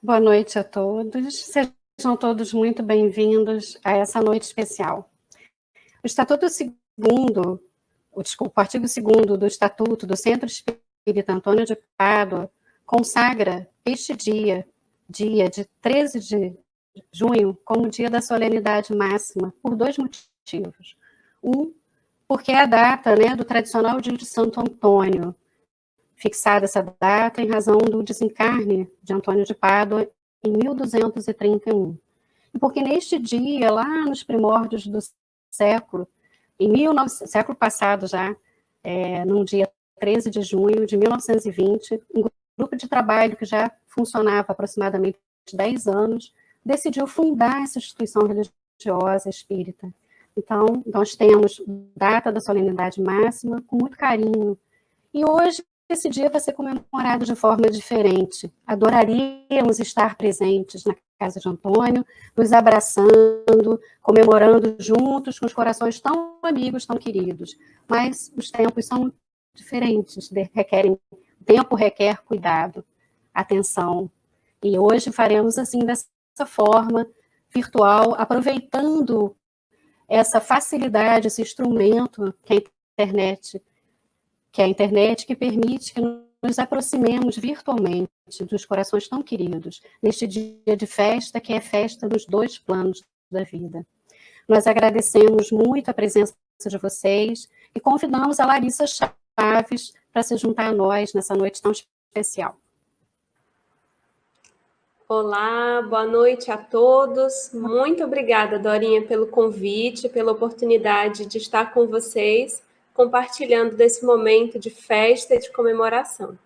Boa noite a todos. Sejam todos muito bem-vindos a essa noite especial. O Estatuto segundo, o artigo 2º do Estatuto do Centro Espírita Antônio de Pádua, consagra este dia de 13 de junho, como dia da solenidade máxima, por dois motivos. Um, porque é a data, do tradicional dia de Santo Antônio, fixada essa data em razão do desencarne de Antônio de Pádua em 1231. E porque neste dia, lá nos primórdios do século, século passado já, num dia 13 de junho de 1920, um grupo de trabalho que já funcionava aproximadamente 10 anos, decidiu fundar essa instituição religiosa espírita. Então, nós temos data da solenidade máxima, com muito carinho. E hoje, esse dia vai ser comemorado de forma diferente. Adoraríamos estar presentes na casa de Antônio, nos abraçando, comemorando juntos, com os corações tão amigos, tão queridos. Mas os tempos são diferentes, o tempo requer cuidado, atenção. E hoje faremos assim, dessa forma, virtual, aproveitando essa facilidade, esse instrumento que é a internet, que permite que nos aproximemos virtualmente dos corações tão queridos, neste dia de festa, que é festa dos dois planos da vida. Nós agradecemos muito a presença de vocês e convidamos a Larissa Chaves para se juntar a nós nessa noite tão especial. Olá, boa noite a todos. Muito obrigada, Dorinha, pelo convite, pela oportunidade de estar com vocês, compartilhando desse momento de festa e de comemoração.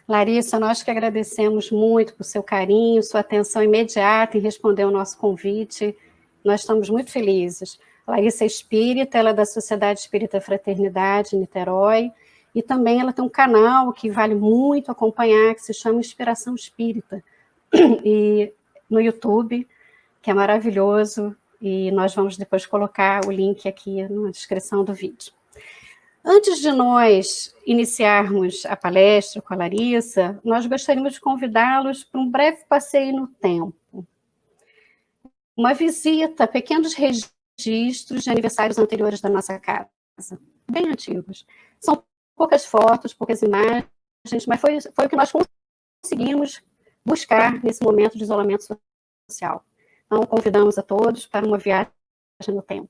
Larissa, nós que agradecemos muito por seu carinho, sua atenção imediata em responder ao nosso convite. Nós estamos muito felizes. A Larissa é espírita, ela é da Sociedade Espírita Fraternidade, em Niterói, e também ela tem um canal que vale muito acompanhar, que se chama Inspiração Espírita, e no YouTube, que é maravilhoso, e nós vamos depois colocar o link aqui na descrição do vídeo. Antes de nós iniciarmos a palestra com a Larissa, nós gostaríamos de convidá-los para um breve passeio no tempo. Uma visita, pequenos registros de aniversários anteriores da nossa casa, bem antigos. São poucas fotos, poucas imagens, mas foi o que nós conseguimos buscar nesse momento de isolamento social. Então, convidamos a todos para uma viagem no tempo.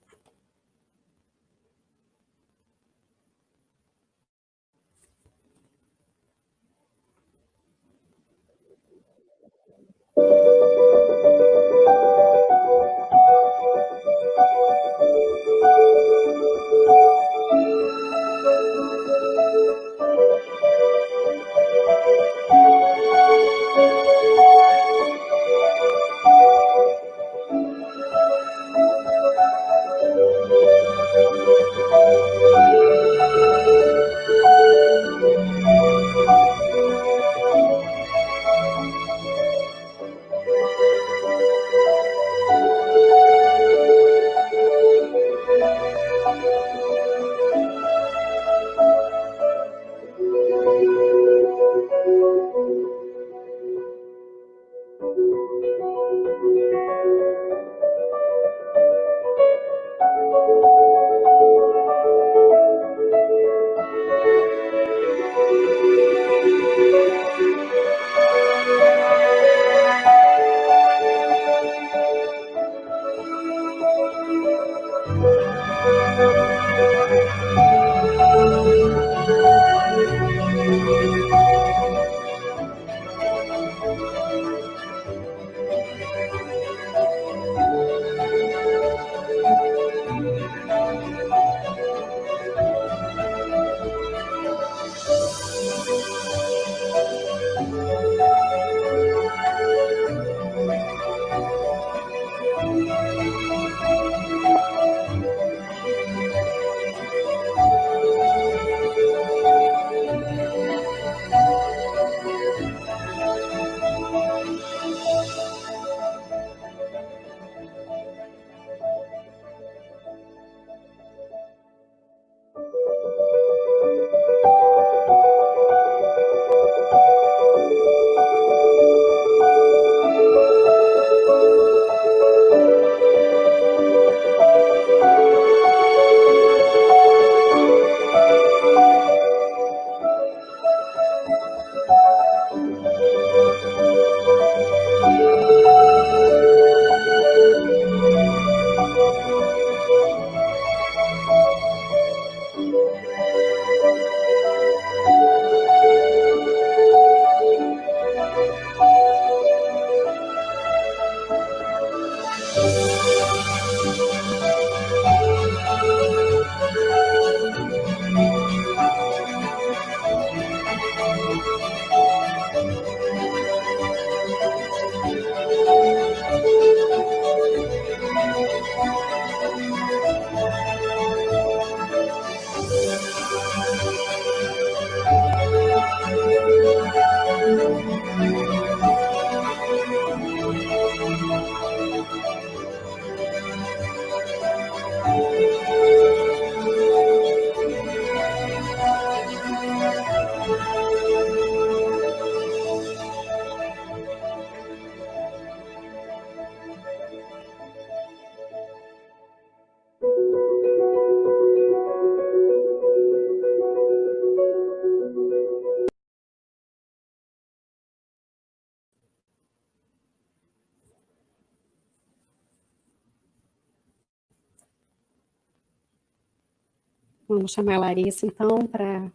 Vamos chamar a Larissa, então, para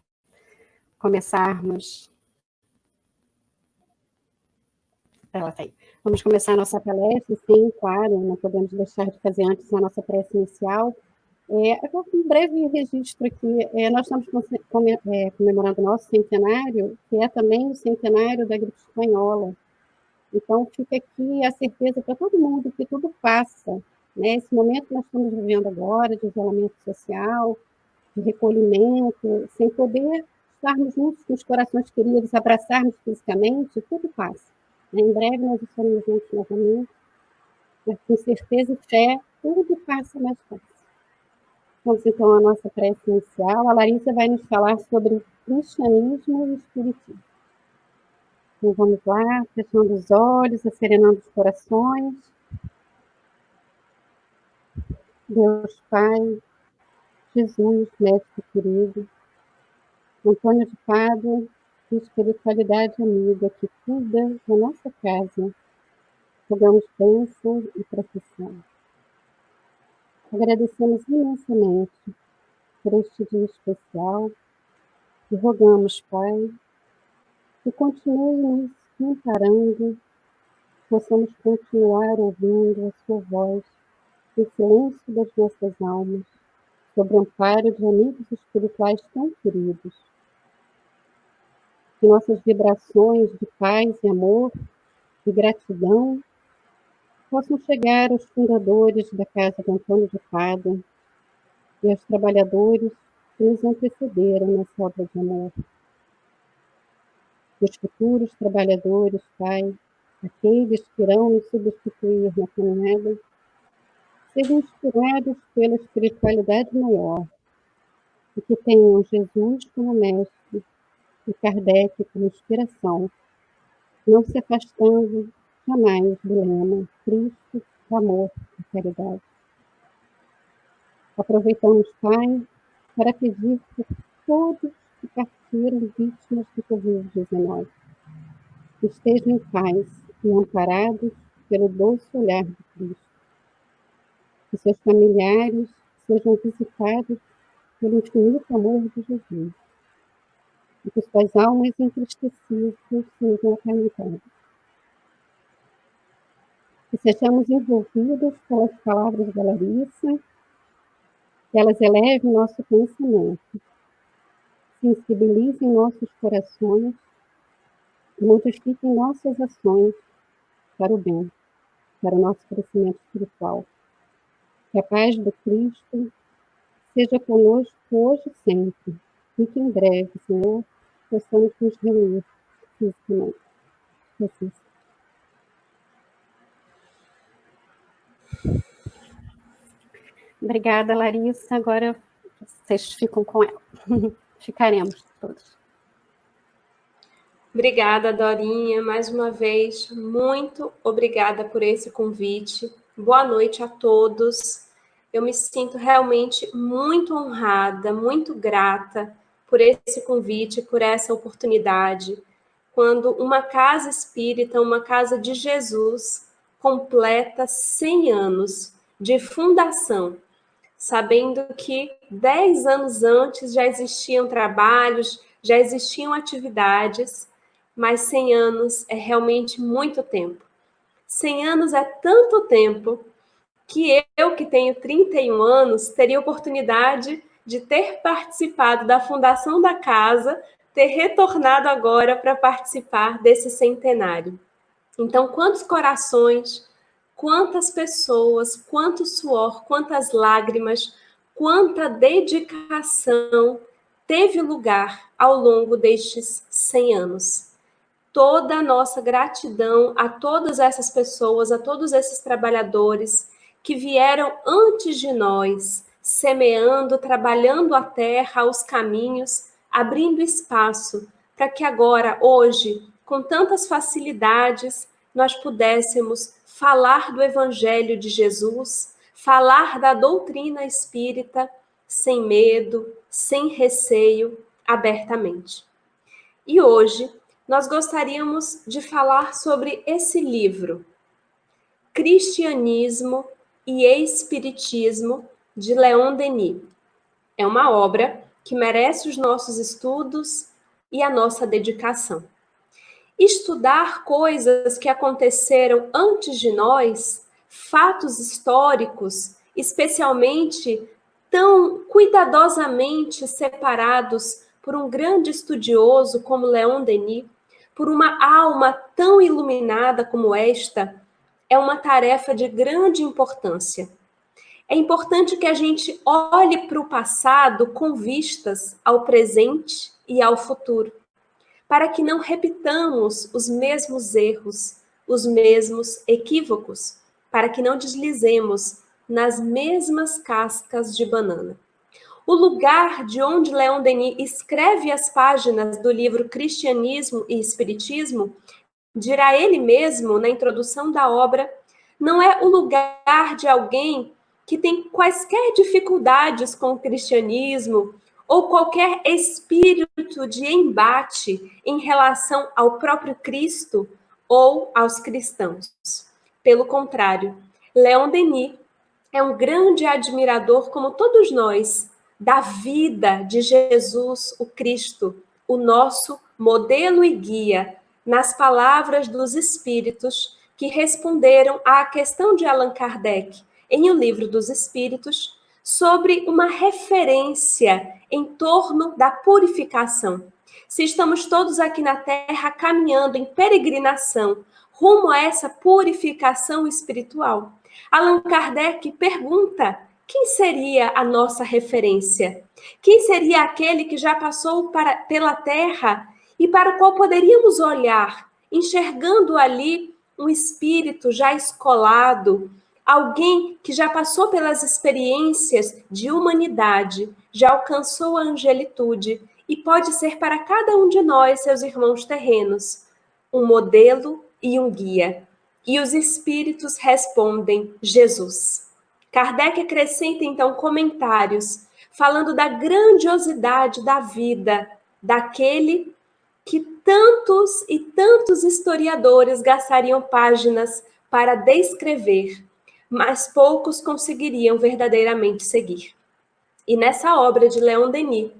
começarmos. Ela tá aí. Vamos começar a nossa palestra, sim, claro, não podemos deixar de fazer antes a nossa prece inicial. Um breve registro aqui, nós estamos comemorando o nosso centenário, que é também o centenário da gripe espanhola. Então, fica aqui a certeza para todo mundo que tudo passa, né? Esse momento que nós estamos vivendo agora, de isolamento social, de recolhimento, sem poder estarmos juntos com os corações queridos, abraçarmos fisicamente, tudo passa. Em breve nós estaremos juntos novamente, mas com certeza e fé, tudo passa mais fácil. Vamos então à nossa prece inicial. A Larissa vai nos falar sobre cristianismo e espiritismo. Então vamos lá, fechando os olhos, serenando os corações. Deus Pai, Jesus, Mestre querido, Antônio de Pádua, espiritualidade amiga que cuida da nossa casa, rogamos bênção e proteção. Agradecemos imensamente por este dia especial e rogamos, Pai, que continue nos amparando, possamos continuar ouvindo a sua voz no silêncio das nossas almas, sob o amparo de amigos espirituais tão queridos. Que nossas vibrações de paz e amor e gratidão possam chegar aos fundadores da Casa de Antônio de Pádua e aos trabalhadores que nos antecederam nessa obra de amor. Os futuros trabalhadores, Pai, aqueles que irão nos substituir na caminhada, sejam inspirados pela espiritualidade maior e que tenham Jesus como mestre e Kardec como inspiração, não se afastando jamais do lema Cristo, amor e caridade. Aproveitamos, Pai, para pedir por todos que partiram vítimas do Covid-19, que estejam em paz e amparados pelo doce olhar de Cristo, que seus familiares sejam visitados pelo infinito amor de Jesus, e que suas almas entristecidas sejam acalentadas. Que sejamos envolvidos pelas palavras da Larissa, que elas elevem nosso pensamento, sensibilizem nossos corações e multipliquem nossas ações para o bem, para o nosso crescimento espiritual. Que a paz do Cristo seja conosco hoje e sempre, e que em breve, Senhor, possamos nos reunir fisicamente. Jesus. Obrigada, Larissa. Agora vocês ficam com ela. Ficaremos todos. Obrigada, Dorinha, mais uma vez, muito obrigada por esse convite. Boa noite a todos. Eu me sinto realmente muito honrada, muito grata por esse convite, por essa oportunidade. Quando uma casa espírita, uma casa de Jesus, completa 100 anos de fundação, sabendo que 10 anos antes já existiam trabalhos, já existiam atividades, mas 100 anos é realmente muito tempo. 100 anos é tanto tempo que eu, que tenho 31 anos, teria oportunidade de ter participado da fundação da casa, ter retornado agora para participar desse centenário. Então, quantos corações, quantas pessoas, quanto suor, quantas lágrimas, quanta dedicação teve lugar ao longo destes 100 anos. Toda a nossa gratidão a todas essas pessoas, a todos esses trabalhadores que vieram antes de nós, semeando, trabalhando a terra, os caminhos, abrindo espaço para que agora, hoje, com tantas facilidades, nós pudéssemos falar do Evangelho de Jesus, falar da doutrina espírita, sem medo, sem receio, abertamente. E hoje, nós gostaríamos de falar sobre esse livro, Cristianismo e Espiritismo, de Leon Denis. É uma obra que merece os nossos estudos e a nossa dedicação. Estudar coisas que aconteceram antes de nós, fatos históricos, especialmente tão cuidadosamente separados por um grande estudioso como Leon Denis, por uma alma tão iluminada como esta, é uma tarefa de grande importância. É importante que a gente olhe para o passado com vistas ao presente e ao futuro, para que não repitamos os mesmos erros, os mesmos equívocos, para que não deslizemos nas mesmas cascas de banana. O lugar de onde Leon Denis escreve as páginas do livro Cristianismo e Espiritismo, dirá ele mesmo na introdução da obra, não é o lugar de alguém que tem quaisquer dificuldades com o cristianismo ou qualquer espírito de embate em relação ao próprio Cristo ou aos cristãos. Pelo contrário, Leon Denis é um grande admirador, como todos nós, da vida de Jesus, o Cristo, o nosso modelo e guia, nas palavras dos espíritos que responderam à questão de Allan Kardec em O Livro dos Espíritos, sobre uma referência em torno da purificação. Se estamos todos aqui na Terra caminhando em peregrinação rumo a essa purificação espiritual, Allan Kardec pergunta: quem seria a nossa referência? Quem seria aquele que já passou pela Terra e para o qual poderíamos olhar, enxergando ali um espírito já escolado, alguém que já passou pelas experiências de humanidade, já alcançou a angelitude e pode ser para cada um de nós, seus irmãos terrenos, um modelo e um guia. E os espíritos respondem: Jesus. Kardec acrescenta então comentários falando da grandiosidade da vida daquele que tantos e tantos historiadores gastariam páginas para descrever, mas poucos conseguiriam verdadeiramente seguir. E nessa obra de Leon Denis,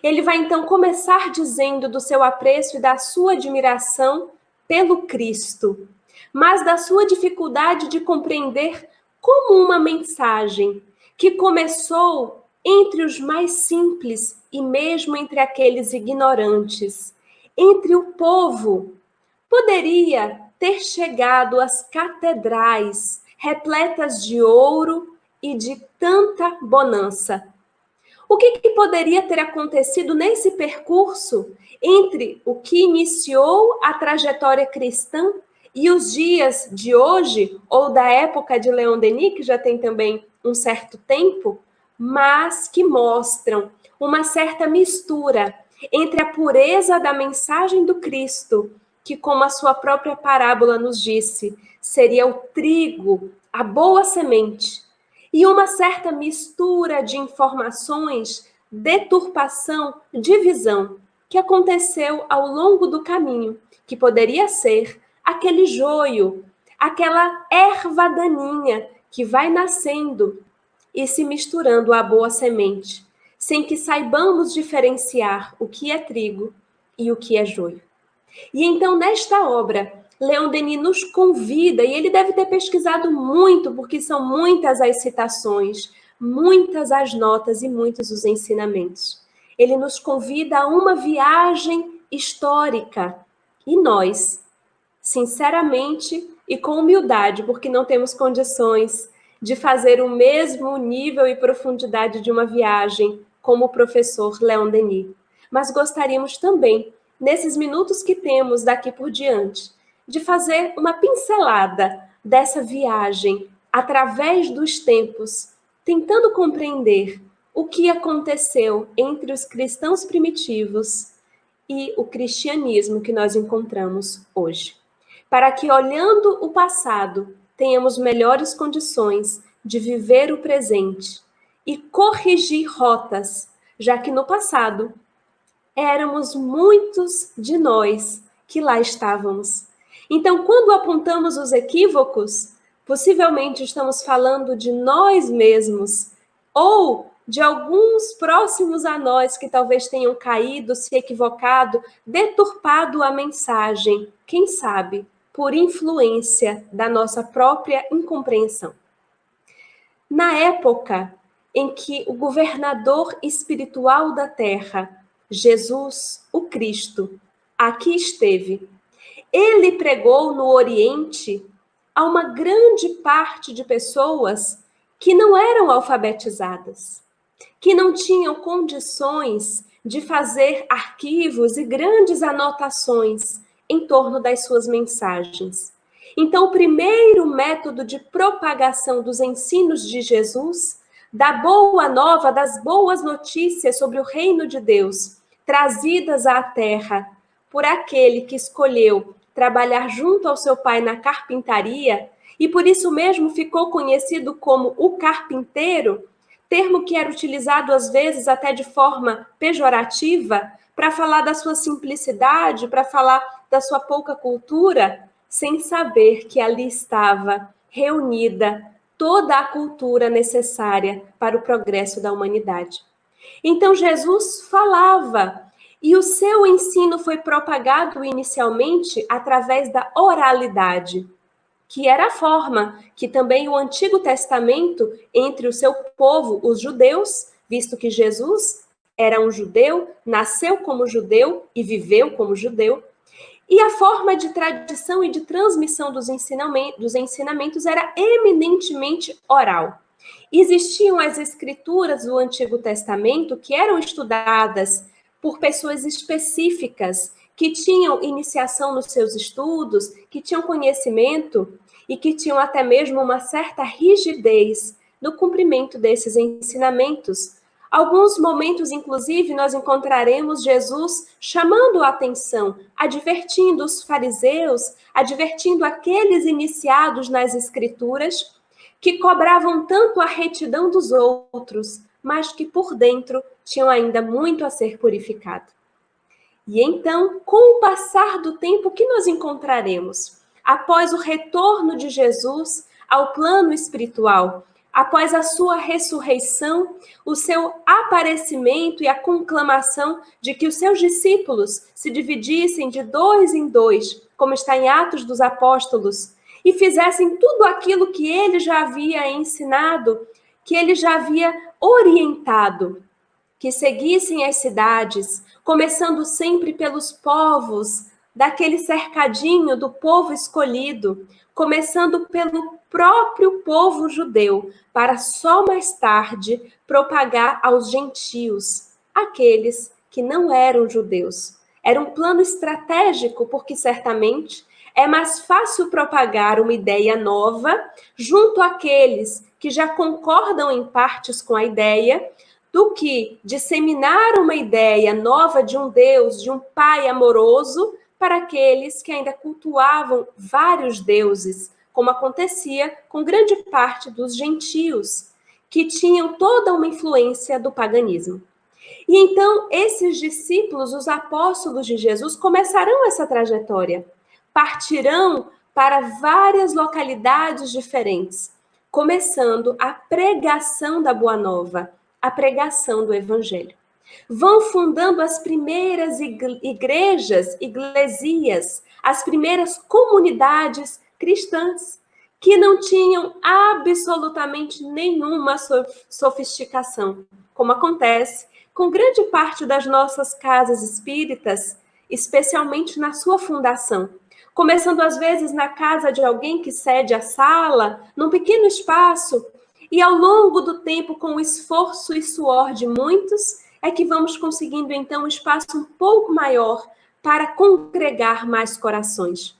ele vai então começar dizendo do seu apreço e da sua admiração pelo Cristo, mas da sua dificuldade de compreender como uma mensagem que começou entre os mais simples e mesmo entre aqueles ignorantes, entre o povo, poderia ter chegado às catedrais repletas de ouro e de tanta bonança. O que poderia ter acontecido nesse percurso entre o que iniciou a trajetória cristã e os dias de hoje, ou da época de Leon Denis, que já tem também um certo tempo, mas que mostram uma certa mistura entre a pureza da mensagem do Cristo, que, como a sua própria parábola nos disse, seria o trigo, a boa semente, e uma certa mistura de informações, deturpação, divisão, que aconteceu ao longo do caminho, que poderia ser aquele joio, aquela erva daninha que vai nascendo e se misturando à boa semente, sem que saibamos diferenciar o que é trigo e o que é joio. E então, nesta obra, Leon Denis nos convida, e ele deve ter pesquisado muito, porque são muitas as citações, muitas as notas e muitos os ensinamentos. Ele nos convida a uma viagem histórica. E nós, sinceramente e com humildade, porque não temos condições de fazer o mesmo nível e profundidade de uma viagem como o professor Leon Denis, mas gostaríamos também, nesses minutos que temos daqui por diante, de fazer uma pincelada dessa viagem através dos tempos, tentando compreender o que aconteceu entre os cristãos primitivos e o cristianismo que nós encontramos hoje. Para que, olhando o passado, tenhamos melhores condições de viver o presente e corrigir rotas, já que no passado éramos muitos de nós que lá estávamos. Então, quando apontamos os equívocos, possivelmente estamos falando de nós mesmos ou de alguns próximos a nós que talvez tenham caído, se equivocado, deturpado a mensagem, quem sabe, por influência da nossa própria incompreensão. Na época em que o governador espiritual da terra, Jesus, o Cristo, aqui esteve, ele pregou no Oriente a uma grande parte de pessoas que não eram alfabetizadas, que não tinham condições de fazer arquivos e grandes anotações em torno das suas mensagens. Então, o primeiro método de propagação dos ensinos de Jesus, da boa nova, das boas notícias sobre o reino de Deus, trazidas à terra por aquele que escolheu trabalhar junto ao seu pai na carpintaria, e por isso mesmo ficou conhecido como o carpinteiro, termo que era utilizado às vezes até de forma pejorativa, para falar da sua simplicidade, para falar da sua pouca cultura, sem saber que ali estava reunida toda a cultura necessária para o progresso da humanidade. Então Jesus falava, e o seu ensino foi propagado inicialmente através da oralidade, que era a forma que também o Antigo Testamento, entre o seu povo, os judeus, visto que Jesus era um judeu, nasceu como judeu e viveu como judeu, e a forma de tradição e de transmissão dos ensinamentos era eminentemente oral. Existiam as escrituras do Antigo Testamento que eram estudadas por pessoas específicas, que tinham iniciação nos seus estudos, que tinham conhecimento e que tinham até mesmo uma certa rigidez no cumprimento desses ensinamentos. Alguns momentos, inclusive, nós encontraremos Jesus chamando a atenção, advertindo os fariseus, advertindo aqueles iniciados nas Escrituras, que cobravam tanto a retidão dos outros, mas que por dentro tinham ainda muito a ser purificado. E então, com o passar do tempo, o que nós encontraremos? Após o retorno de Jesus ao plano espiritual, após a sua ressurreição, o seu aparecimento e a conclamação de que os seus discípulos se dividissem de 2 em 2, como está em Atos dos Apóstolos, e fizessem tudo aquilo que ele já havia ensinado, que ele já havia orientado, que seguissem as cidades, começando sempre pelos povos, daquele cercadinho do povo escolhido, começando pelo próprio povo judeu, para só mais tarde propagar aos gentios, aqueles que não eram judeus. Era um plano estratégico, porque certamente é mais fácil propagar uma ideia nova junto àqueles que já concordam em partes com a ideia, do que disseminar uma ideia nova de um Deus, de um Pai amoroso, para aqueles que ainda cultuavam vários deuses, como acontecia com grande parte dos gentios, que tinham toda uma influência do paganismo. E então, esses discípulos, os apóstolos de Jesus, começarão essa trajetória. Partirão para várias localidades diferentes, começando a pregação da Boa Nova, a pregação do Evangelho. Vão fundando as primeiras igrejas, iglesias, as primeiras comunidades cristãs, que não tinham absolutamente nenhuma sofisticação, como acontece com grande parte das nossas casas espíritas, especialmente na sua fundação. Começando, às vezes, na casa de alguém que cede a sala, num pequeno espaço, e ao longo do tempo, com o esforço e suor de muitos, é que vamos conseguindo, então, um espaço um pouco maior para congregar mais corações.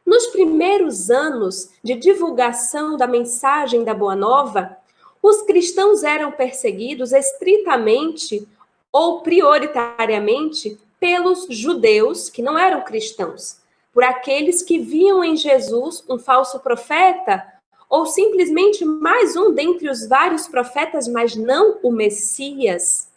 Nos primeiros anos de divulgação da mensagem da Boa Nova, os cristãos eram perseguidos estritamente ou prioritariamente pelos judeus que não eram cristãos, por aqueles que viam em Jesus um falso profeta ou simplesmente mais um dentre os vários profetas, mas não o Messias.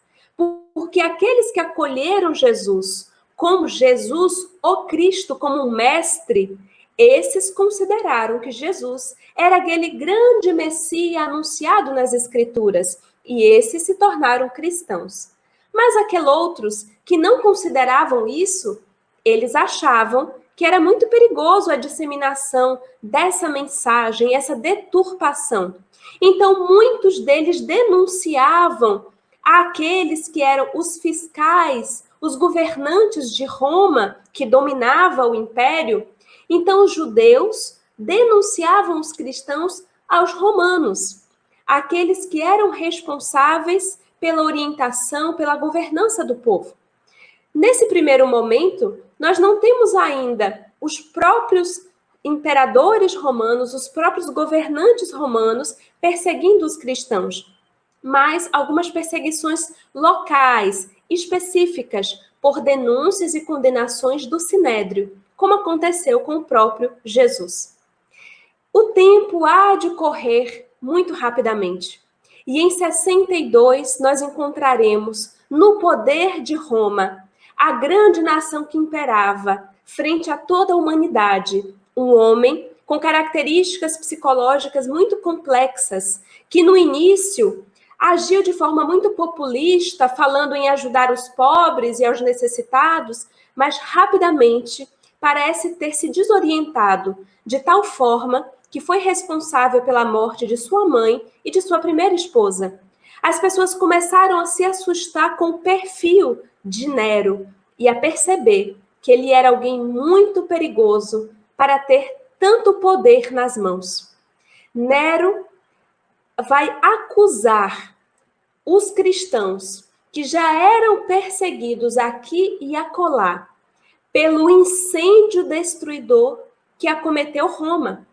Porque aqueles que acolheram Jesus como Jesus, o Cristo, como um mestre, esses consideraram que Jesus era aquele grande Messias anunciado nas Escrituras, e esses se tornaram cristãos. Mas aqueles outros que não consideravam isso, eles achavam que era muito perigoso a disseminação dessa mensagem, essa deturpação. Então, muitos deles denunciavam àqueles que eram os fiscais, os governantes de Roma, que dominava o império. Então, os judeus denunciavam os cristãos aos romanos, aqueles que eram responsáveis pela orientação, pela governança do povo. Nesse primeiro momento, nós não temos ainda os próprios imperadores romanos, os próprios governantes romanos perseguindo os cristãos, mas algumas perseguições locais, específicas, por denúncias e condenações do Sinédrio, como aconteceu com o próprio Jesus. O tempo há de correr muito rapidamente, e em 62 nós encontraremos no poder de Roma a grande nação que imperava frente a toda a humanidade, um homem com características psicológicas muito complexas, que no início agiu de forma muito populista, falando em ajudar os pobres e aos necessitados, mas rapidamente parece ter se desorientado de tal forma que foi responsável pela morte de sua mãe e de sua primeira esposa. As pessoas começaram a se assustar com o perfil de Nero e a perceber que ele era alguém muito perigoso para ter tanto poder nas mãos. Nero vai acusar os cristãos que já eram perseguidos aqui e acolá pelo incêndio destruidor que acometeu Roma.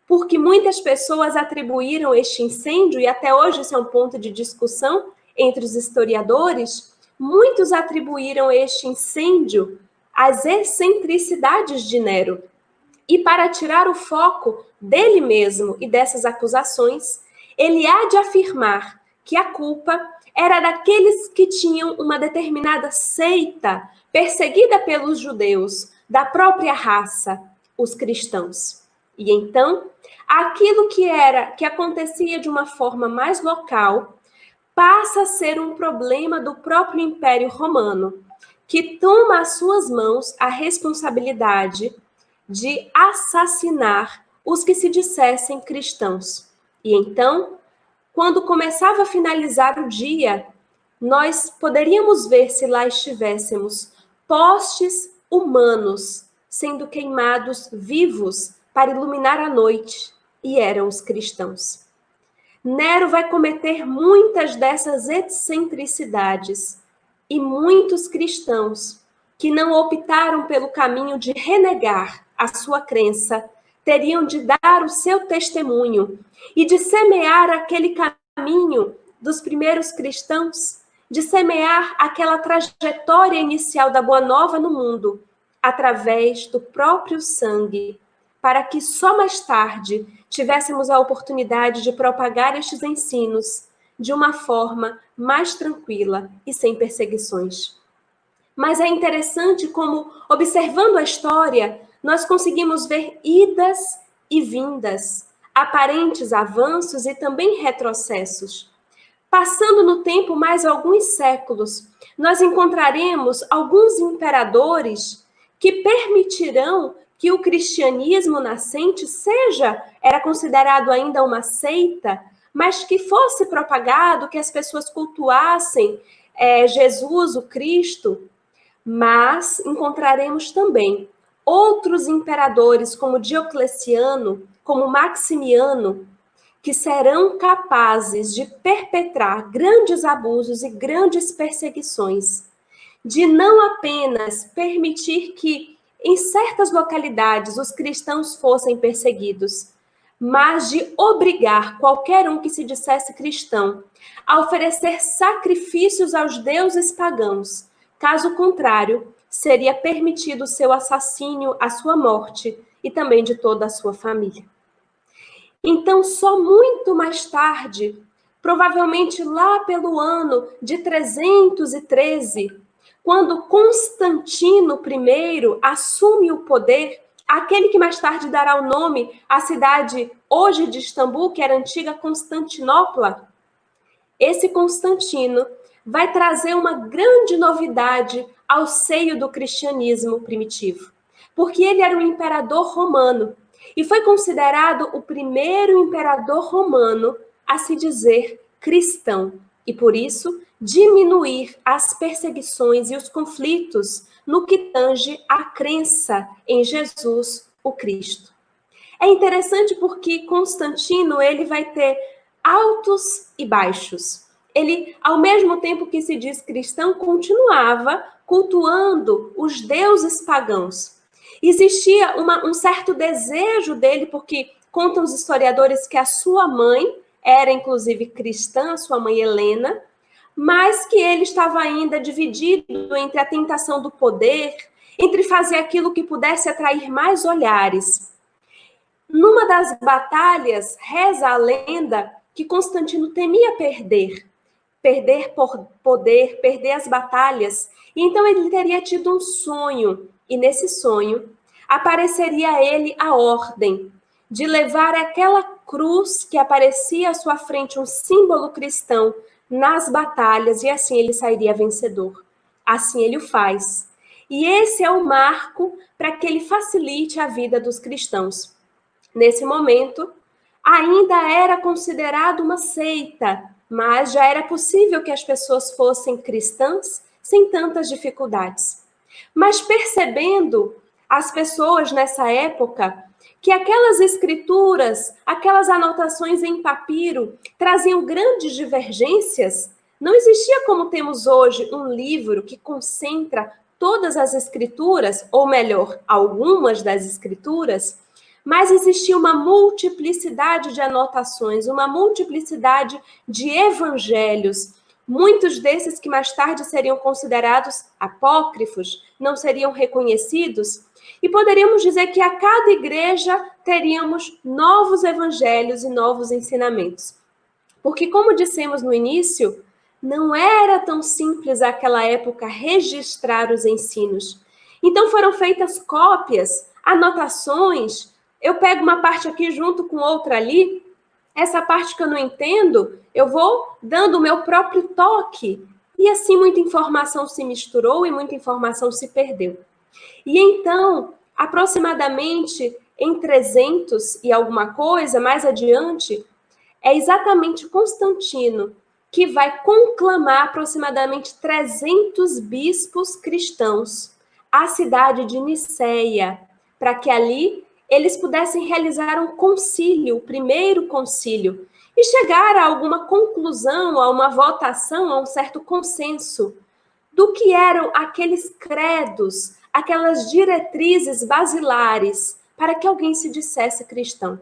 Porque muitas pessoas atribuíram este incêndio, e até hoje isso é um ponto de discussão entre os historiadores, muitos atribuíram este incêndio às excentricidades de Nero. E para tirar o foco dele mesmo e dessas acusações, ele há de afirmar que a culpa era daqueles que tinham uma determinada seita perseguida pelos judeus, da própria raça, os cristãos. E então, aquilo que acontecia de uma forma mais local, passa a ser um problema do próprio Império Romano, que toma às suas mãos a responsabilidade de assassinar os que se dissessem cristãos. E então, quando começava a finalizar o dia, nós poderíamos ver, se lá estivéssemos, postes humanos sendo queimados vivos para iluminar a noite, e eram os cristãos. Nero vai cometer muitas dessas excentricidades, e muitos cristãos que não optaram pelo caminho de renegar a sua crença, teriam de dar o seu testemunho e de semear aquele caminho dos primeiros cristãos, de semear aquela trajetória inicial da Boa Nova no mundo, através do próprio sangue, para que só mais tarde tivéssemos a oportunidade de propagar estes ensinos de uma forma mais tranquila e sem perseguições. Mas é interessante como, observando a história, nós conseguimos ver idas e vindas, aparentes avanços e também retrocessos. Passando no tempo mais alguns séculos, nós encontraremos alguns imperadores que permitirão que o cristianismo nascente era considerado ainda uma seita, mas que fosse propagado, que as pessoas cultuassem Jesus, o Cristo. Mas encontraremos também outros imperadores, como Diocleciano, como Maximiano, que serão capazes de perpetrar grandes abusos e grandes perseguições, de não apenas permitir que em certas localidades os cristãos fossem perseguidos, mas de obrigar qualquer um que se dissesse cristão a oferecer sacrifícios aos deuses pagãos. Caso contrário, seria permitido o seu assassínio, a sua morte e também de toda a sua família. Então, só muito mais tarde, provavelmente lá pelo ano de 313, quando Constantino I assume o poder, aquele que mais tarde dará o nome à cidade hoje de Istambul, que era a antiga Constantinopla, esse Constantino vai trazer uma grande novidade ao seio do cristianismo primitivo, porque ele era um imperador romano e foi considerado o primeiro imperador romano a se dizer cristão, e por isso diminuir as perseguições e os conflitos no que tange à crença em Jesus, o Cristo. É interessante porque Constantino ele vai ter altos e baixos. Ele, ao mesmo tempo que se diz cristão, continuava cultuando os deuses pagãos. Existia um certo desejo dele, porque contam os historiadores que a sua mãe era inclusive cristã, sua mãe Helena, mas que ele estava ainda dividido entre a tentação do poder, entre fazer aquilo que pudesse atrair mais olhares. Numa das batalhas, reza a lenda que Constantino temia perder por poder, perder as batalhas. E então ele teria tido um sonho, e nesse sonho apareceria a ele a ordem de levar aquela cruz que aparecia à sua frente, um símbolo cristão, nas batalhas, e assim ele sairia vencedor. Assim ele o faz. E esse é o marco para que ele facilite a vida dos cristãos. Nesse momento, ainda era considerado uma seita, mas já era possível que as pessoas fossem cristãs sem tantas dificuldades. Mas percebendo as pessoas nessa época que aquelas escrituras, aquelas anotações em papiro traziam grandes divergências, não existia como temos hoje um livro que concentra todas as escrituras, ou melhor, algumas das escrituras, mas existia uma multiplicidade de anotações, uma multiplicidade de evangelhos, muitos desses que mais tarde seriam considerados apócrifos, não seriam reconhecidos, e poderíamos dizer que a cada igreja teríamos novos evangelhos e novos ensinamentos. Porque, como dissemos no início, não era tão simples naquela época registrar os ensinos. Então foram feitas cópias, anotações. Eu pego uma parte aqui junto com outra ali. Essa parte que eu não entendo, eu vou dando o meu próprio toque. E assim muita informação se misturou e muita informação se perdeu. E então, aproximadamente em 300 e alguma coisa, mais adiante, é exatamente Constantino que vai conclamar aproximadamente 300 bispos cristãos à cidade de Niceia, para que ali eles pudessem realizar um concílio, o primeiro concílio, e chegar a alguma conclusão, a uma votação, a um certo consenso do que eram aqueles credos, aquelas diretrizes basilares para que alguém se dissesse cristão.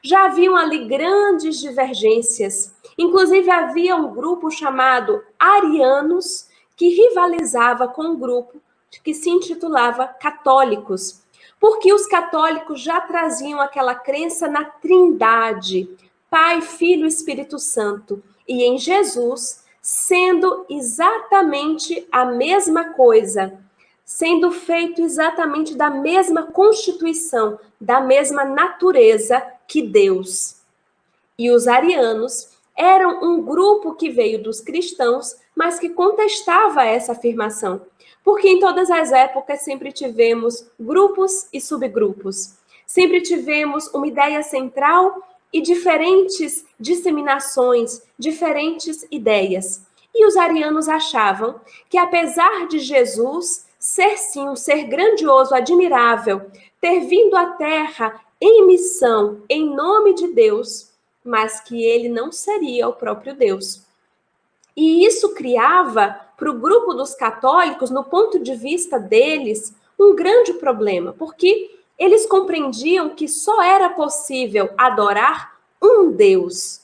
Já haviam ali grandes divergências. Inclusive, havia um grupo chamado Arianos, que rivalizava com um grupo que se intitulava Católicos, porque os católicos já traziam aquela crença na Trindade, Pai, Filho e Espírito Santo, e em Jesus, sendo exatamente a mesma coisa, sendo feito exatamente da mesma constituição, da mesma natureza que Deus. E os arianos eram um grupo que veio dos cristãos, mas que contestava essa afirmação. Porque em todas as épocas sempre tivemos grupos e subgrupos. Sempre tivemos uma ideia central e diferentes disseminações, diferentes ideias. E os arianos achavam que, apesar de Jesus ser sim um ser grandioso, admirável, ter vindo à Terra em missão, em nome de Deus, mas que ele não seria o próprio Deus. E isso criava para o grupo dos católicos, no ponto de vista deles, um grande problema, porque eles compreendiam que só era possível adorar um Deus.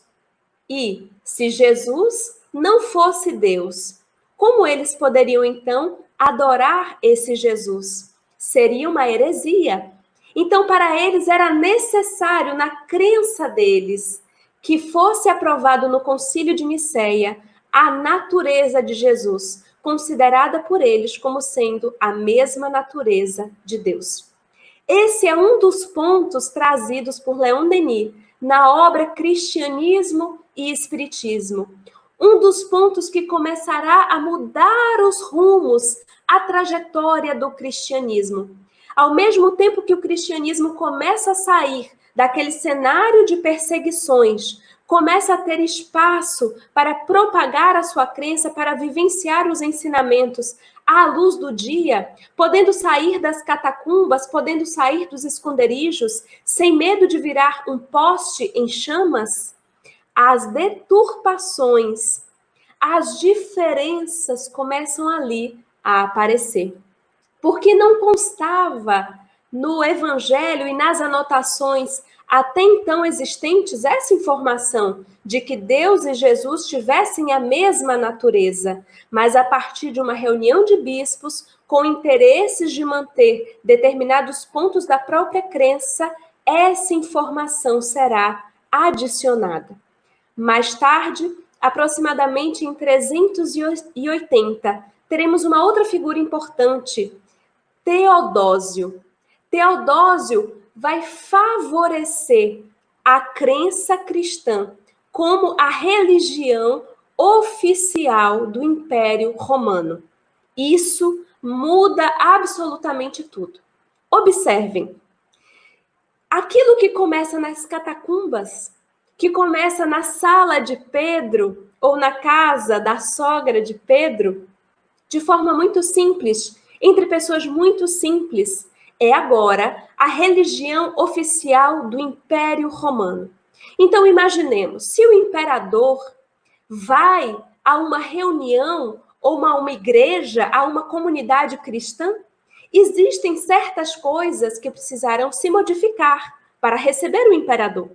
E se Jesus não fosse Deus, como eles poderiam então adorar esse Jesus? Seria uma heresia. Então, para eles era necessário, na crença deles, que fosse aprovado no Concílio de Niceia a natureza de Jesus, considerada por eles como sendo a mesma natureza de Deus. Esse é um dos pontos trazidos por Leon Denis na obra Cristianismo e Espiritismo, um dos pontos que começará a mudar os rumos, a trajetória do cristianismo. Ao mesmo tempo que o cristianismo começa a sair daquele cenário de perseguições, começa a ter espaço para propagar a sua crença, para vivenciar os ensinamentos à luz do dia, podendo sair das catacumbas, podendo sair dos esconderijos, sem medo de virar um poste em chamas, as deturpações, as diferenças começam ali a aparecer. Porque não constava no Evangelho e nas anotações até então existentes essa informação de que Deus e Jesus tivessem a mesma natureza, mas a partir de uma reunião de bispos com interesses de manter determinados pontos da própria crença, essa informação será adicionada. Mais tarde, aproximadamente em 380, teremos uma outra figura importante, Teodósio. Teodósio vai favorecer a crença cristã como a religião oficial do Império Romano. Isso muda absolutamente tudo. Observem, aquilo que começa nas catacumbas, que começa na sala de Pedro ou na casa da sogra de Pedro, de forma muito simples, entre pessoas muito simples, é agora a religião oficial do Império Romano. Então, imaginemos, se o imperador vai a uma reunião ou a uma igreja, a uma comunidade cristã, existem certas coisas que precisarão se modificar para receber o imperador.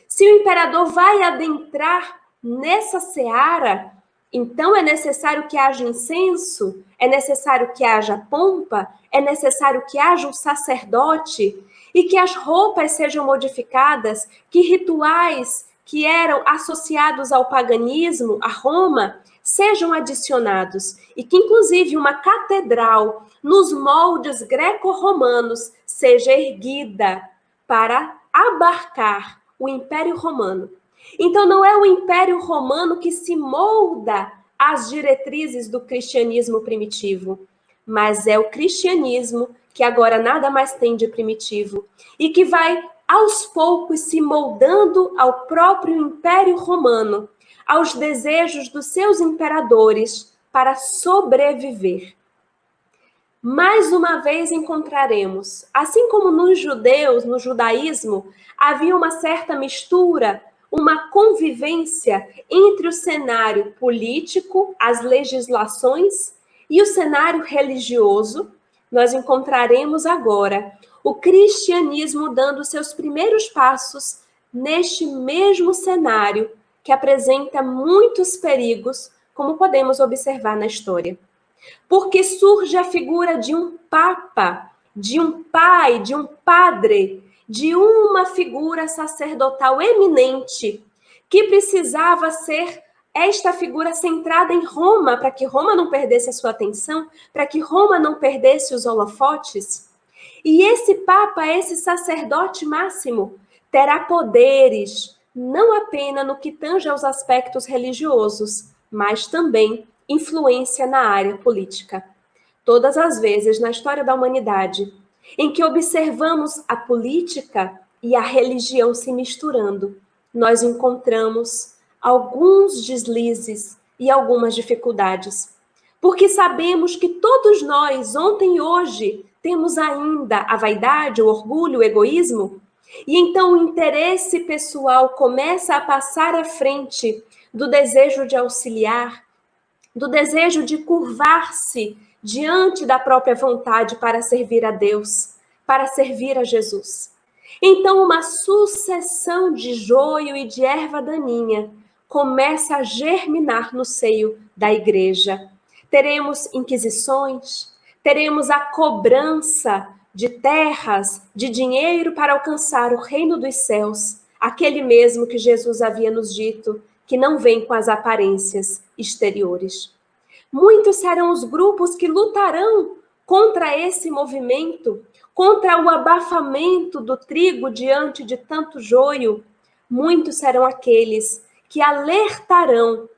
Se o imperador vai adentrar nessa seara, então é necessário que haja incenso, é necessário que haja pompa, é necessário que haja um sacerdote e que as roupas sejam modificadas, que rituais que eram associados ao paganismo, a Roma, sejam adicionados e que, inclusive, uma catedral nos moldes greco-romanos seja erguida para abarcar o Império Romano. Então, não é o Império Romano que se molda às diretrizes do cristianismo primitivo, mas é o cristianismo que agora nada mais tem de primitivo e que vai, aos poucos, se moldando ao próprio Império Romano, aos desejos dos seus imperadores para sobreviver. Mais uma vez encontraremos, assim como nos judeus, no judaísmo, havia uma certa mistura, uma convivência entre o cenário político, as legislações, e o cenário religioso, nós encontraremos agora o cristianismo dando seus primeiros passos neste mesmo cenário que apresenta muitos perigos, como podemos observar na história. Porque surge a figura de um papa, de um pai, de um padre, de uma figura sacerdotal eminente, que precisava ser esta figura centrada em Roma, para que Roma não perdesse a sua atenção, para que Roma não perdesse os holofotes. E esse papa, esse sacerdote máximo, terá poderes, não apenas no que tange aos aspectos religiosos, mas também influência na área política. Todas as vezes na história da humanidade em que observamos a política e a religião se misturando, nós encontramos alguns deslizes e algumas dificuldades. Porque sabemos que todos nós, ontem e hoje, temos ainda a vaidade, o orgulho, o egoísmo, e então o interesse pessoal começa a passar à frente do desejo de auxiliar, do desejo de curvar-se diante da própria vontade para servir a Deus, para servir a Jesus. Então, uma sucessão de joio e de erva daninha começa a germinar no seio da igreja. Teremos inquisições, teremos a cobrança de terras, de dinheiro para alcançar o reino dos céus, aquele mesmo que Jesus havia nos dito, que não vem com as aparências exteriores. Muitos serão os grupos que lutarão contra esse movimento, contra o abafamento do trigo diante de tanto joio. Muitos serão aqueles que alertarão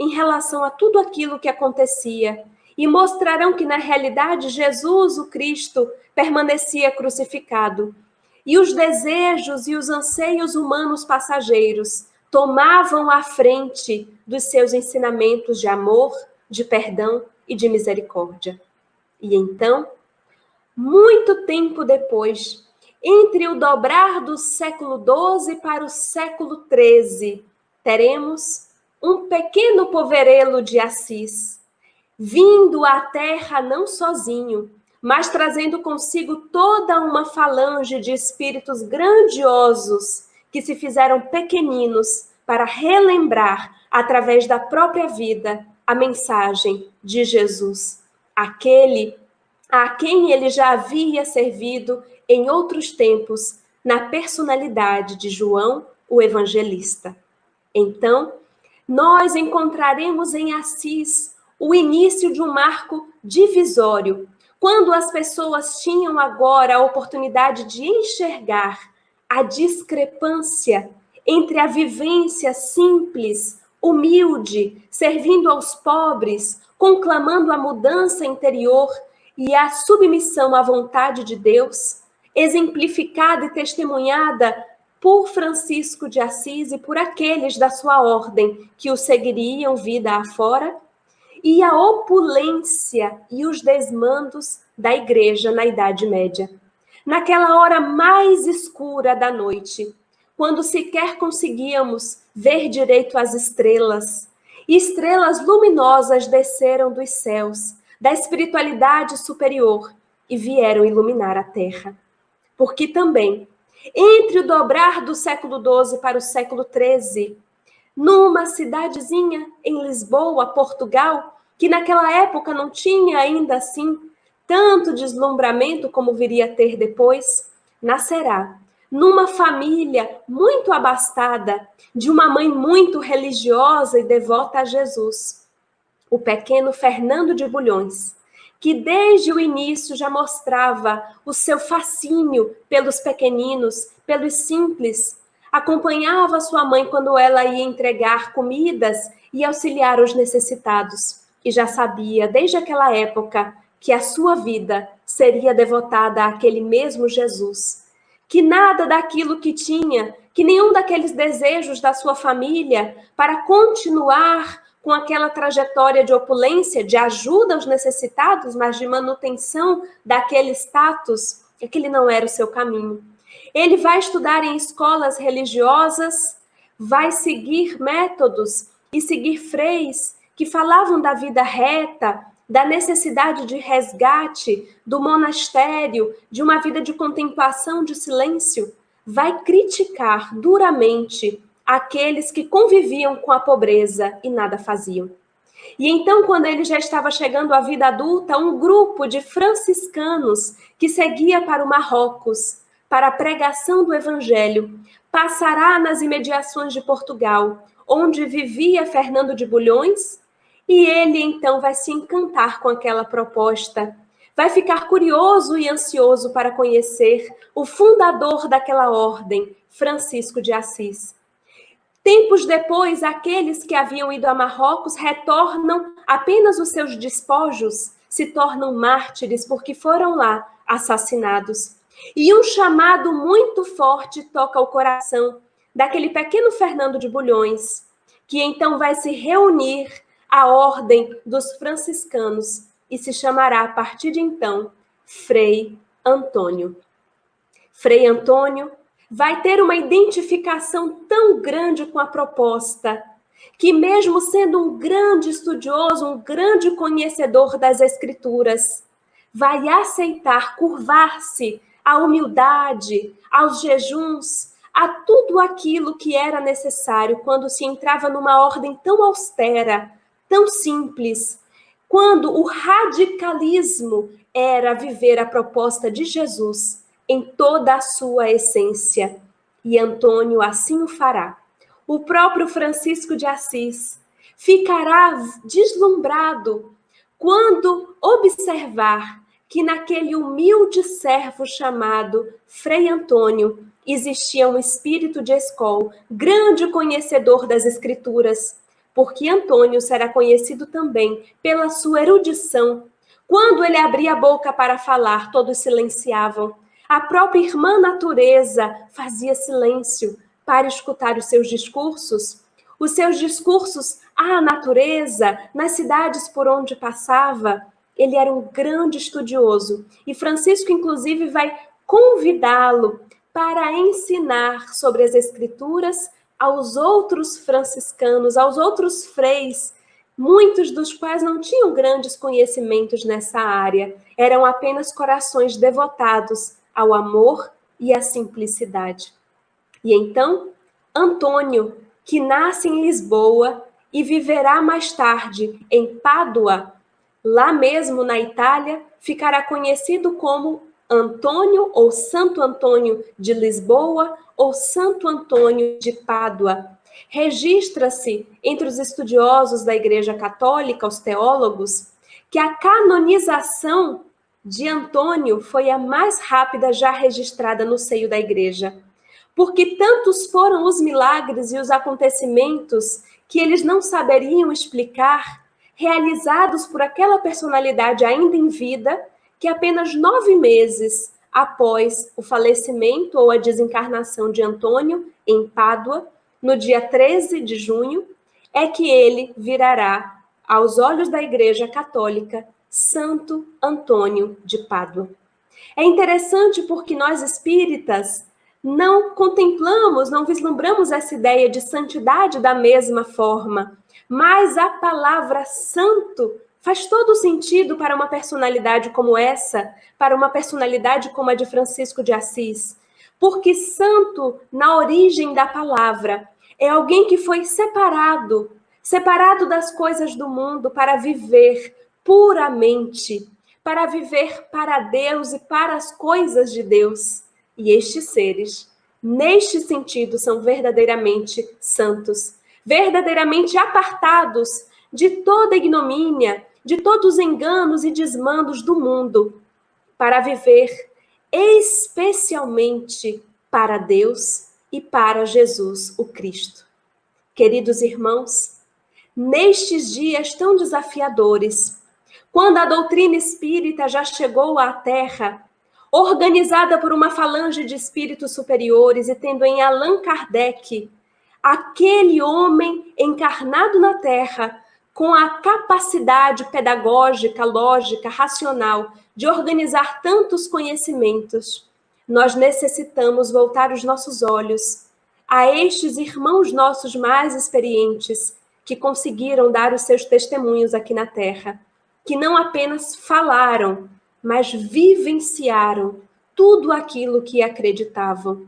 em relação a tudo aquilo que acontecia e mostrarão que, na realidade, Jesus, o Cristo, permanecia crucificado. E os desejos e os anseios humanos passageiros tomavam a frente dos seus ensinamentos de amor, de perdão e de misericórdia. E então, muito tempo depois, entre o dobrar do século XII para o século XIII, teremos um pequeno poverelo de Assis, vindo à terra não sozinho, mas trazendo consigo toda uma falange de espíritos grandiosos que se fizeram pequeninos para relembrar, através da própria vida, a mensagem de Jesus, aquele a quem ele já havia servido em outros tempos, na personalidade de João, o evangelista. Então, nós encontraremos em Assis o início de um marco divisório, quando as pessoas tinham agora a oportunidade de enxergar a discrepância entre a vivência simples, humilde, servindo aos pobres, conclamando a mudança interior e a submissão à vontade de Deus, exemplificada e testemunhada por Francisco de Assis e por aqueles da sua ordem que o seguiriam vida afora, e a opulência e os desmandos da igreja na Idade Média. Naquela hora mais escura da noite, quando sequer conseguíamos ver direito as estrelas, e estrelas luminosas desceram dos céus, da espiritualidade superior, e vieram iluminar a terra. Porque também, entre o dobrar do século XII para o século XIII, numa cidadezinha em Lisboa, Portugal, que naquela época não tinha ainda assim tanto deslumbramento como viria a ter depois, nascerá numa família muito abastada, de uma mãe muito religiosa e devota a Jesus, o pequeno Fernando de Bulhões, que desde o início já mostrava o seu fascínio pelos pequeninos, pelos simples, acompanhava sua mãe quando ela ia entregar comidas e auxiliar os necessitados, e já sabia desde aquela época que a sua vida seria devotada àquele mesmo Jesus, que nada daquilo que tinha, que nenhum daqueles desejos da sua família para continuar com aquela trajetória de opulência, de ajuda aos necessitados, mas de manutenção daquele status, aquele não era o seu caminho. Ele vai estudar em escolas religiosas, vai seguir métodos e seguir freis que falavam da vida reta, da necessidade de resgate, do monastério, de uma vida de contemplação, de silêncio. Vai criticar duramente aqueles que conviviam com a pobreza e nada faziam. E então, quando ele já estava chegando à vida adulta, um grupo de franciscanos que seguia para o Marrocos, para a pregação do Evangelho, passará nas imediações de Portugal, onde vivia Fernando de Bulhões, e ele então vai se encantar com aquela proposta, vai ficar curioso e ansioso para conhecer o fundador daquela ordem, Francisco de Assis. Tempos depois, aqueles que haviam ido a Marrocos retornam apenas os seus despojos, se tornam mártires porque foram lá assassinados. E um chamado muito forte toca o coração daquele pequeno Fernando de Bulhões, que então vai se reunir à ordem dos franciscanos e se chamará, a partir de então, Frei Antônio. Frei Antônio vai ter uma identificação tão grande com a proposta, que mesmo sendo um grande estudioso, um grande conhecedor das Escrituras, vai aceitar curvar-se à humildade, aos jejuns, a tudo aquilo que era necessário quando se entrava numa ordem tão austera, tão simples, quando o radicalismo era viver a proposta de Jesus em toda a sua essência. E Antônio assim o fará. O próprio Francisco de Assis ficará deslumbrado quando observar que naquele humilde servo chamado Frei Antônio existia um espírito de escola, grande conhecedor das Escrituras, porque Antônio será conhecido também pela sua erudição. Quando ele abria a boca para falar, todos silenciavam. A própria irmã natureza fazia silêncio para escutar os seus discursos. Os seus discursos à natureza, nas cidades por onde passava. Ele era um grande estudioso. E Francisco, inclusive, vai convidá-lo para ensinar sobre as escrituras aos outros franciscanos, aos outros freis, muitos dos quais não tinham grandes conhecimentos nessa área, eram apenas corações devotados ao amor e à simplicidade. E então, Antônio, que nasce em Lisboa e viverá mais tarde em Pádua, lá mesmo na Itália, ficará conhecido como Antônio ou Santo Antônio de Lisboa ou Santo Antônio de Pádua. Registra-se entre os estudiosos da Igreja Católica, os teólogos, que a canonização de Antônio foi a mais rápida já registrada no seio da Igreja, porque tantos foram os milagres e os acontecimentos que eles não saberiam explicar, realizados por aquela personalidade ainda em vida, que apenas 9 meses após o falecimento ou a desencarnação de Antônio, em Pádua, no dia 13 de junho, é que ele virará, aos olhos da Igreja Católica, Santo Antônio de Pádua. É interessante porque nós espíritas não contemplamos, não vislumbramos essa ideia de santidade da mesma forma, mas a palavra santo faz todo sentido para uma personalidade como essa, para uma personalidade como a de Francisco de Assis, porque santo, na origem da palavra, é alguém que foi separado das coisas do mundo para viver puramente, para viver para Deus e para as coisas de Deus. E estes seres, neste sentido, são verdadeiramente santos, verdadeiramente apartados de toda ignomínia, de todos os enganos e desmandos do mundo, para viver especialmente para Deus e para Jesus, o Cristo. Queridos irmãos, nestes dias tão desafiadores, quando a doutrina espírita já chegou à Terra, organizada por uma falange de espíritos superiores e tendo em Allan Kardec, aquele homem encarnado na Terra, com a capacidade pedagógica, lógica, racional de organizar tantos conhecimentos, nós necessitamos voltar os nossos olhos a estes irmãos nossos mais experientes que conseguiram dar os seus testemunhos aqui na Terra, que não apenas falaram, mas vivenciaram tudo aquilo que acreditavam.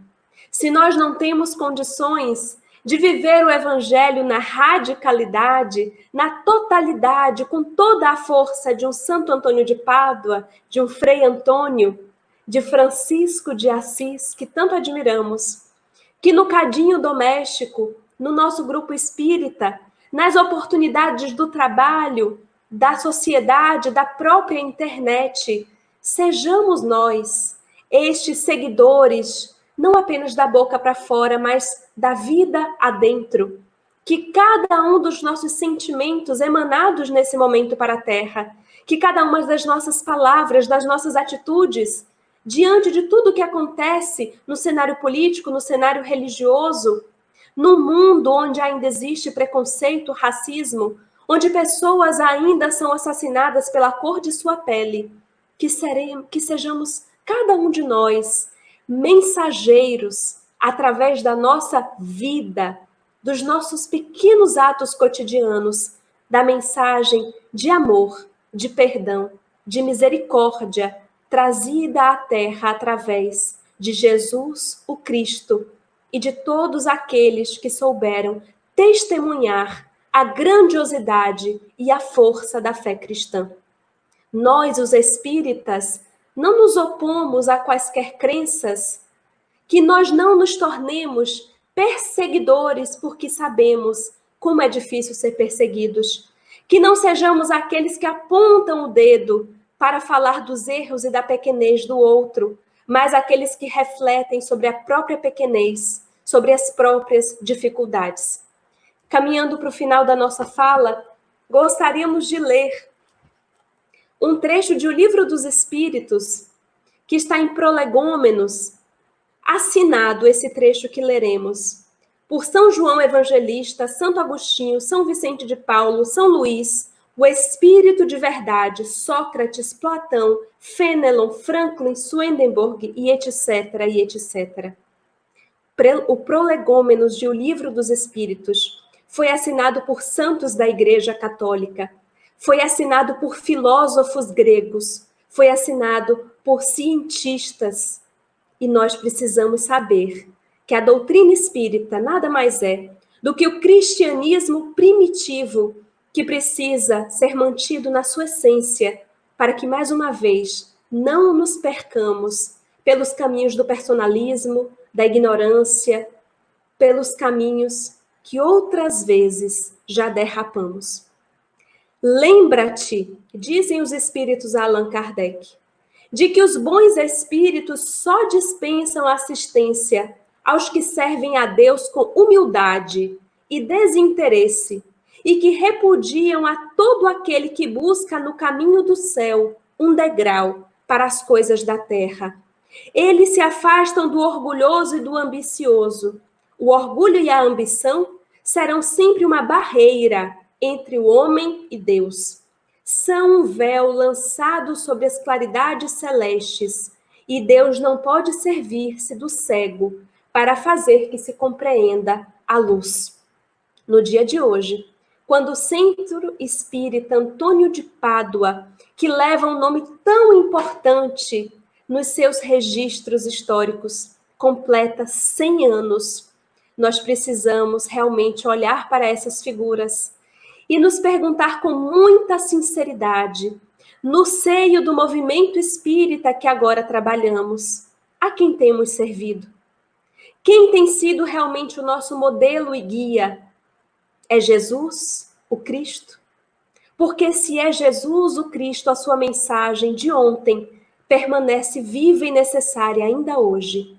Se nós não temos condições de viver o Evangelho na radicalidade, na totalidade, com toda a força de um Santo Antônio de Pádua, de um Frei Antônio, de Francisco de Assis, que tanto admiramos, que no cadinho doméstico, no nosso grupo espírita, nas oportunidades do trabalho, da sociedade, da própria internet, sejamos nós, estes seguidores, não apenas da boca para fora, mas da vida adentro, que cada um dos nossos sentimentos emanados nesse momento para a Terra, que cada uma das nossas palavras, das nossas atitudes, diante de tudo que acontece no cenário político, no cenário religioso, no mundo onde ainda existe preconceito, racismo, onde pessoas ainda são assassinadas pela cor de sua pele, que sejamos cada um de nós mensageiros através da nossa vida, dos nossos pequenos atos cotidianos, da mensagem de amor, de perdão, de misericórdia, trazida à Terra através de Jesus, o Cristo, e de todos aqueles que souberam testemunhar a grandiosidade e a força da fé cristã. Nós, os espíritas, não nos opomos a quaisquer crenças, que nós não nos tornemos perseguidores porque sabemos como é difícil ser perseguidos, que não sejamos aqueles que apontam o dedo para falar dos erros e da pequenez do outro, mas aqueles que refletem sobre a própria pequenez, sobre as próprias dificuldades. caminhando para o final da nossa fala, gostaríamos de ler um trecho de O Livro dos Espíritos, que está em Prolegômenos, assinado esse trecho que leremos, por São João Evangelista, Santo Agostinho, São Vicente de Paulo, São Luís, o Espírito de Verdade, Sócrates, Platão, Fenelon, Franklin, Swedenborg e etc, e etc. O Prolegômenos de O Livro dos Espíritos foi assinado por santos da Igreja Católica, foi assinado por filósofos gregos, foi assinado por cientistas. E nós precisamos saber que a doutrina espírita nada mais é do que o cristianismo primitivo, que precisa ser mantido na sua essência, para que, mais uma vez, não nos percamos pelos caminhos do personalismo, da ignorância, pelos caminhos que outras vezes já derrapamos. Lembra-te, dizem os espíritos a Allan Kardec, de que os bons espíritos só dispensam assistência aos que servem a Deus com humildade e desinteresse, e que repudiam a todo aquele que busca no caminho do céu um degrau para as coisas da terra. Eles se afastam do orgulhoso e do ambicioso. O orgulho e a ambição serão sempre uma barreira entre o homem e Deus. São um véu lançado sobre as claridades celestes, e Deus não pode servir-se do cego para fazer que se compreenda a luz. No dia de hoje, quando o Centro Espírita Antônio de Pádua, que leva um nome tão importante nos seus registros históricos, completa 100 anos, nós precisamos realmente olhar para essas figuras e nos perguntar com muita sinceridade, no seio do movimento espírita que agora trabalhamos, a quem temos servido? Quem tem sido realmente o nosso modelo e guia? É Jesus, o Cristo? Porque se é Jesus, o Cristo, a sua mensagem de ontem permanece viva e necessária ainda hoje.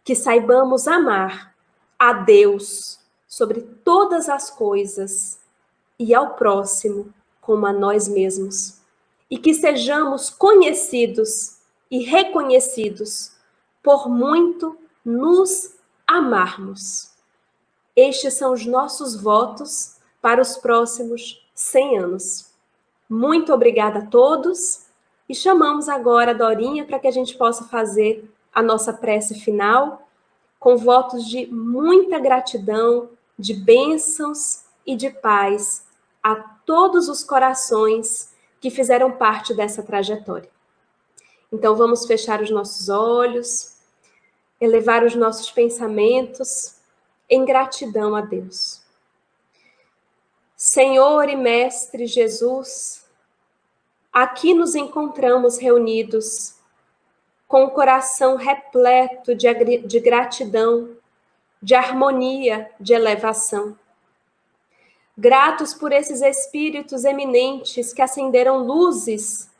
Que saibamos amar a Deus sobre todas as coisas e ao próximo como a nós mesmos. E que sejamos conhecidos e reconhecidos por muito nos amarmos. Estes são os nossos votos para os próximos 100 anos. Muito obrigada a todos e chamamos agora a Dorinha para que a gente possa fazer a nossa prece final com votos de muita gratidão, de bênçãos e de paz a todos os corações que fizeram parte dessa trajetória. Então vamos fechar os nossos olhos, elevar os nossos pensamentos em gratidão a Deus. Senhor e Mestre Jesus, aqui nos encontramos reunidos com o coração repleto de gratidão, de harmonia, de elevação. Gratos por esses espíritos eminentes que acenderam luzes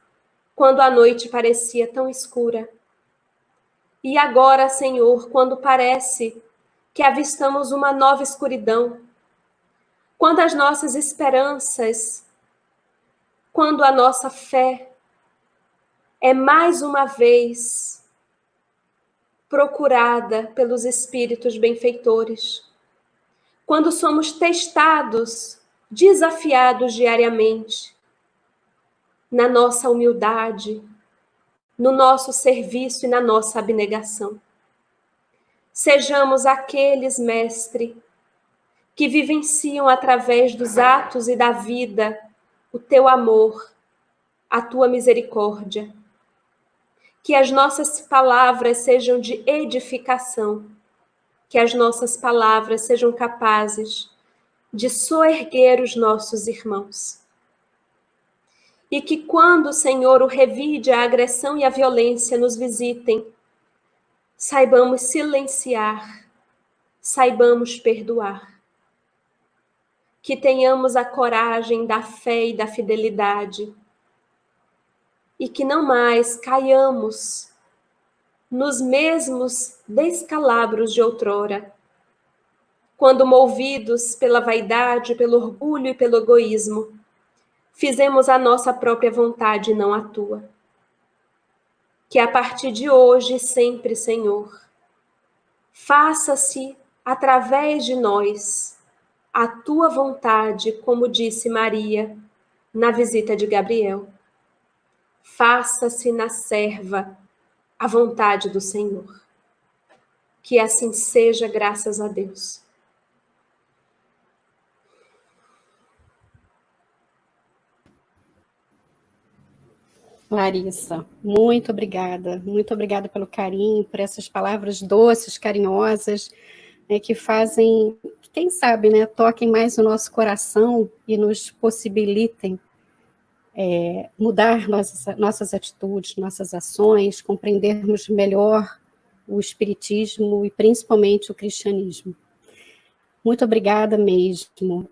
quando a noite parecia tão escura. E agora, Senhor, quando parece que avistamos uma nova escuridão, quando as nossas esperanças, quando a nossa fé é mais uma vez procurada pelos espíritos benfeitores, quando somos testados, desafiados diariamente, na nossa humildade, no nosso serviço e na nossa abnegação. Sejamos aqueles, Mestre, que vivenciam através dos atos e da vida o teu amor, a tua misericórdia. Que as nossas palavras sejam de edificação, que as nossas palavras sejam capazes de soerguer os nossos irmãos. E que quando, Senhor, o revide, a agressão e a violência nos visitem, saibamos silenciar, saibamos perdoar. Que tenhamos a coragem da fé e da fidelidade. E que não mais caiamos nos mesmos descalabros de outrora, quando movidos pela vaidade, pelo orgulho e pelo egoísmo, fizemos a nossa própria vontade e não a tua. Que a partir de hoje e sempre, Senhor, faça-se através de nós a tua vontade, como disse Maria na visita de Gabriel. Faça-se na serva a vontade do Senhor. Que assim seja, graças a Deus. Larissa, muito obrigada pelo carinho, por essas palavras doces, carinhosas, que fazem, quem sabe, né, toquem mais o nosso coração e nos possibilitem mudar nossas atitudes, nossas ações, compreendermos melhor o Espiritismo e principalmente o cristianismo. Muito obrigada mesmo.